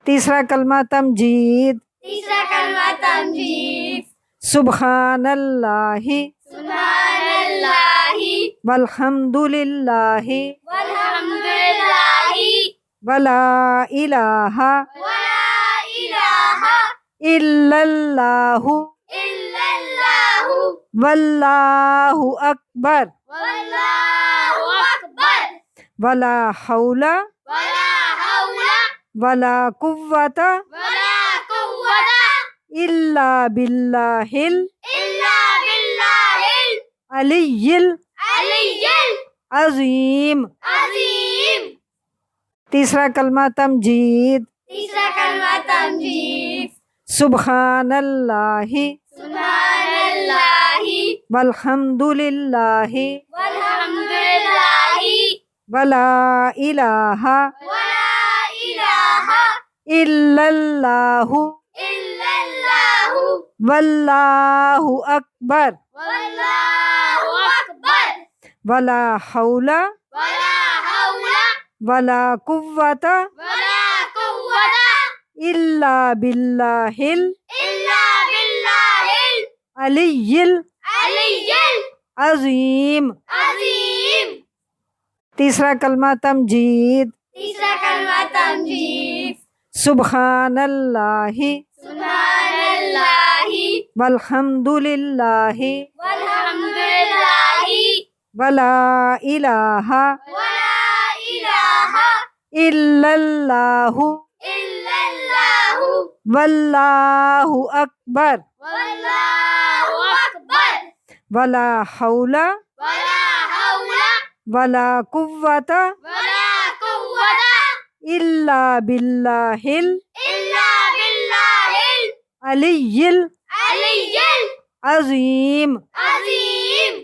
تیسرا کلمہ تمجید، تیسرا کلمہ تمجید، سبحان اللہ سبحان اللہ والحمد للہ والحمد للہ ولا الہ ولا الہ الا اللہ الا اللہ واللہ اکبر واللہ اکبر ولا حول ولا حول ولا قوۃ ولا قوة الا باللہ الا باللہ العلی العلی العظیم۔ العظیم۔ تیسرا کلمہ تمجید، تیسرا کلمہ تمجید، سبحان اللہ سبحان اللہ والحمد للہ والحمد للہ ولا الہ ولا الہ الا اللہ الا اللہ واللہ اکبر واللہ اکبر ولا حول ولا حول ولا قوۃ ولا قوة الا باللہ الا باللہ العلی العلی العظیم۔ العظیم۔ تیسرا کلمہ تمجید، تیسرا کلمہ تمجید، سبحان اللہ سبحان اللہ والحمد للہ والحمد للہ ولا الہ ولا الہ الا اللہ الا اللہ واللہ اکبر واللہ اکبر ولا حول ولا حول ولا قوۃ ولا قوة الا باللہ الا باللہ العلی العلی العظیم۔ العظیم۔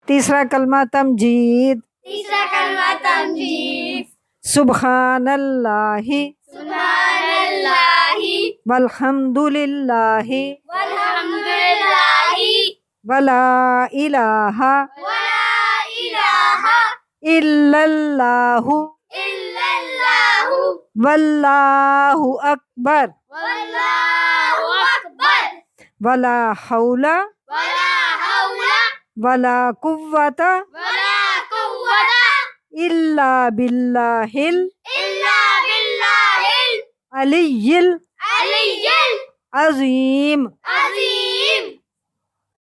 تیسرا کلمہ تمجید، تیسرا کلمہ تمجید، سبحان اللہ سبحان اللہ والحمد للہ والحمد للہ ولا الہ ولا الہ الا اللہ الا اللہ واللہ اکبر واللہ اکبر ولا حول ولا حول ولا قوۃ ولا قوة الا باللہ الا باللہ العلی العلی العظیم۔ العظیم۔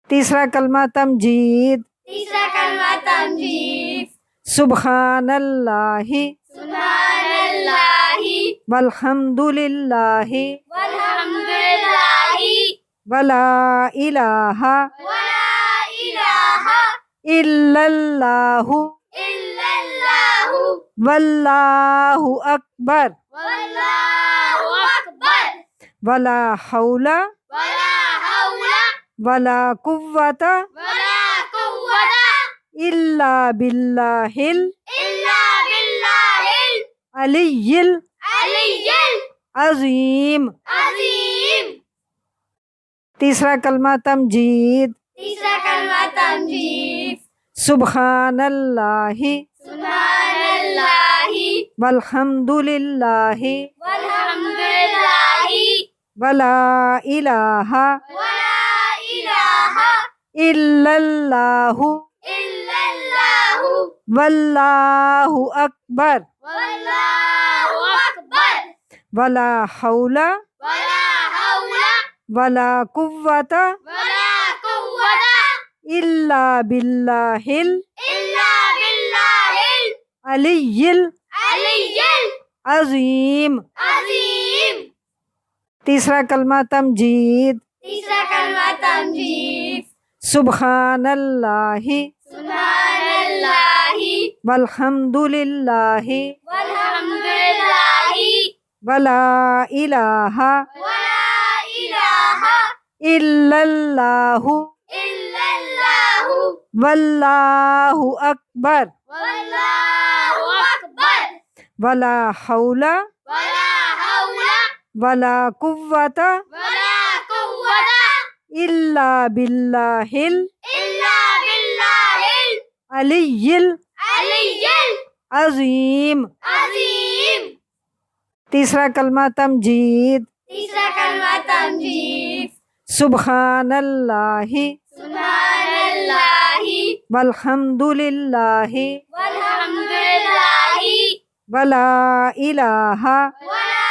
تیسرا کلمہ تمجید، تیسرا کلمہ تمجید، سبحان اللہ سبحان اللہ والحمد للہ والحمد للہ ولا الہ ولا الہ الا اللہ الا اللہ واللہ اکبر واللہ اکبر ولا حول ولا حول ولا قوۃ ولا قوة الا باللہ الا باللہ العلی العلی العظیم۔ العظیم۔ تیسرا کلمہ تمجید، تیسرا کلمہ تمجید، سبحان اللہ سبحان اللہ والحمد للہ والحمد للہ ولا الہ ولا الہ الا اللہ الا اللہ واللہ اکبر واللہ اکبر ولا حول ولا حول ولا قوۃ ولا قوة الا باللہ الا باللہ العلی العلی العظیم۔ العظیم۔ تیسرا کلمہ تمجید، تیسرا کلمہ تمجید، سبحان اللہ سبحان اللہ والحمد للہ والحمد للہ ولا الہ ولا الہ الا اللہ الا اللہ واللہ اکبر واللہ اکبر ولا حول ولا حول ولا قوۃ ولا قوة الا باللہ الا باللہ العلی العلی العظیم۔ العظیم۔ تیسرا کلمہ تمجید، تیسرا کلمہ تمجید، سبحان اللہ سبحان اللہ والحمد للہ والحمد للہ ولا الہ ولا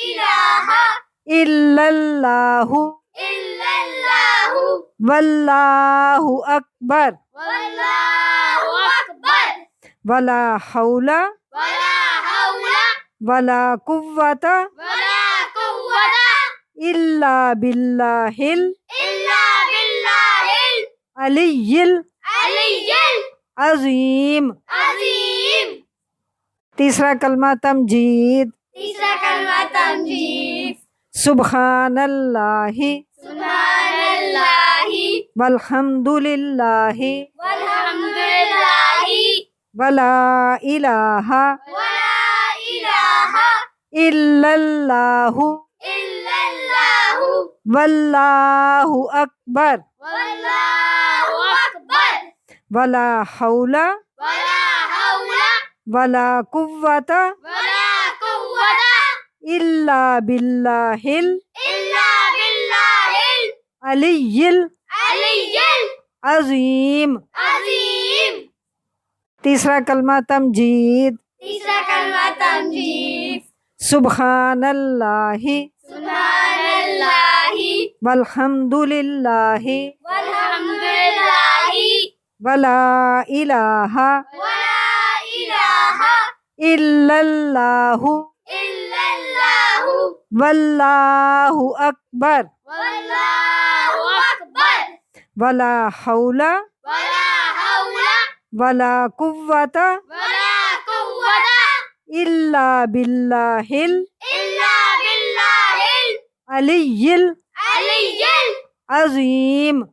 الہ الا اللہ الا اللہ واللہ اکبر واللہ اکبر ولا حول ولا حول ولا قوۃ ولا قوة الا باللہ الا باللہ العلی العلی العظیم۔ العظیم۔ تیسرا کلمہ تمجید، تیسرا کلمہ تمجید، سبحان اللہ سبحان اللہ والحمد للہ والحمد للہ ولا الہ ولا الہ الا اللہ الا اللہ واللہ اکبر واللہ اکبر ولا حول ولا حول ولا قوۃ ولا قوة الا باللہ الا باللہ العلی العلی العظیم۔ العظیم۔ تیسرا کلمہ تمجید، تیسرا کلمہ تمجید، سبحان اللہ سبحان اللہ والحمد للہ والحمد للہ ولا الہ ولا الہ الا اللہ الا اللہ واللہ اکبر واللہ اکبر ولا حول ولا حول ولا قوۃ ولا قوة الا باللہ الا باللہ العلی العلی العظیم۔ العظیم۔